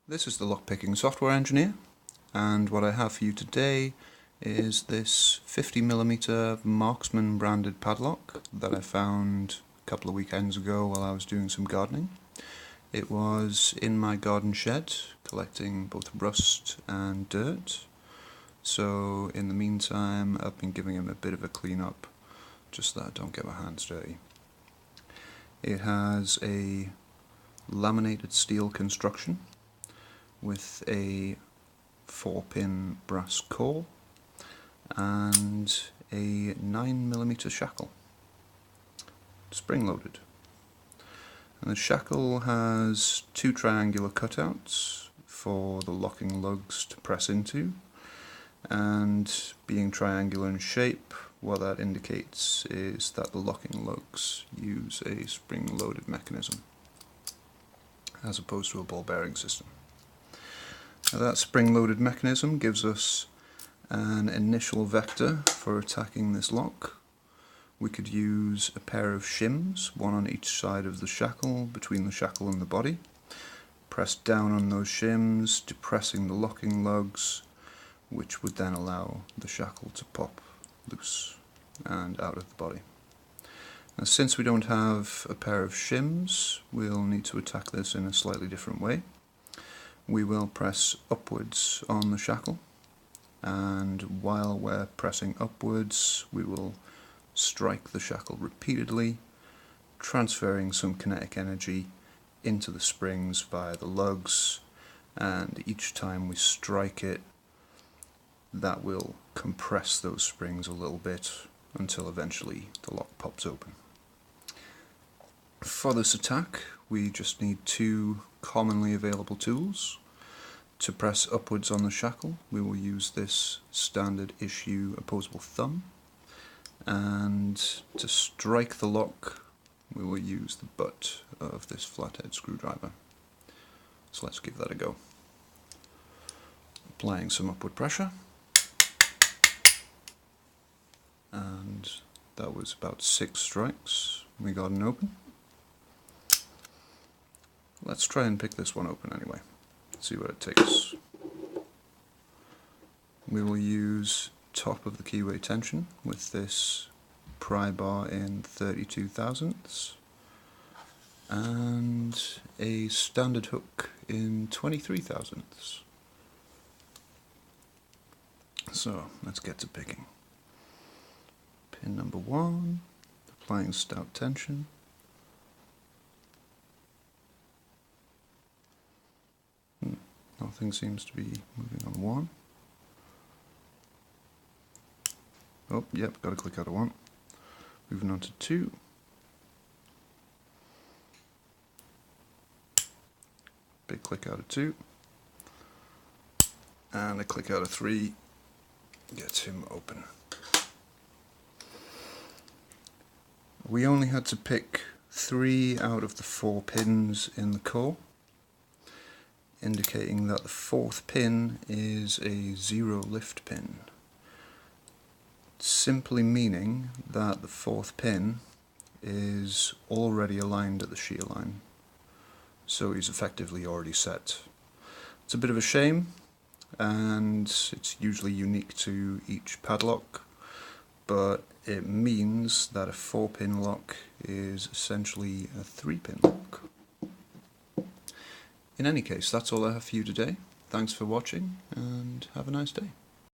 This is the lockpicking software engineer, and what I have for you today is this 50mm Marksman branded padlock that I found a couple of weekends ago while I was doing some gardening. It was in my garden shed collecting both rust and dirt, so in the meantime I've been giving him a bit of a clean up just so that I don't get my hands dirty. It has a laminated steel construction with a 4-pin brass core and a 9mm shackle, spring-loaded. And the shackle has two triangular cutouts for the locking lugs to press into, and being triangular in shape, what that indicates is that the locking lugs use a spring-loaded mechanism as opposed to a ball bearing system. Now that spring-loaded mechanism gives us an initial vector for attacking this lock. We could use a pair of shims, one on each side of the shackle, between the shackle and the body. Press down on those shims, depressing the locking lugs, which would then allow the shackle to pop loose and out of the body. Now, since we don't have a pair of shims, we'll need to attack this in a slightly different way. We will press upwards on the shackle, and while we're pressing upwards we will strike the shackle repeatedly, transferring some kinetic energy into the springs via the lugs, and each time we strike it, that will compress those springs a little bit until eventually the lock pops open. For this attack we just need two commonly available tools. To press upwards on the shackle we will use this standard issue opposable thumb, and to strike the lock we will use the butt of this flathead screwdriver. So let's give that a go. Applying some upward pressure, and that was about 6 strikes. We got an open. Let's try and pick this one open anyway. See what it takes. We will use top of the keyway tension with this pry bar in 32 thousandths and a standard hook in 23 thousandths. So let's get to picking. Pin number 1, applying stout tension. Nothing seems to be moving on 1. Oh, yep, got to click out of 1. Moving on to 2. Big click out of 2. And a click out of 3 gets him open. We only had to pick 3 out of the 4 pins in the core, indicating that the 4th pin is a 0 lift pin, simply meaning that the 4th pin is already aligned at the shear line, so he's effectively already set. It's a bit of a shame, and it's usually unique to each padlock, but it means that a 4-pin lock is essentially a 3-pin lock. In any case, that's all I have for you today. Thanks for watching, and have a nice day.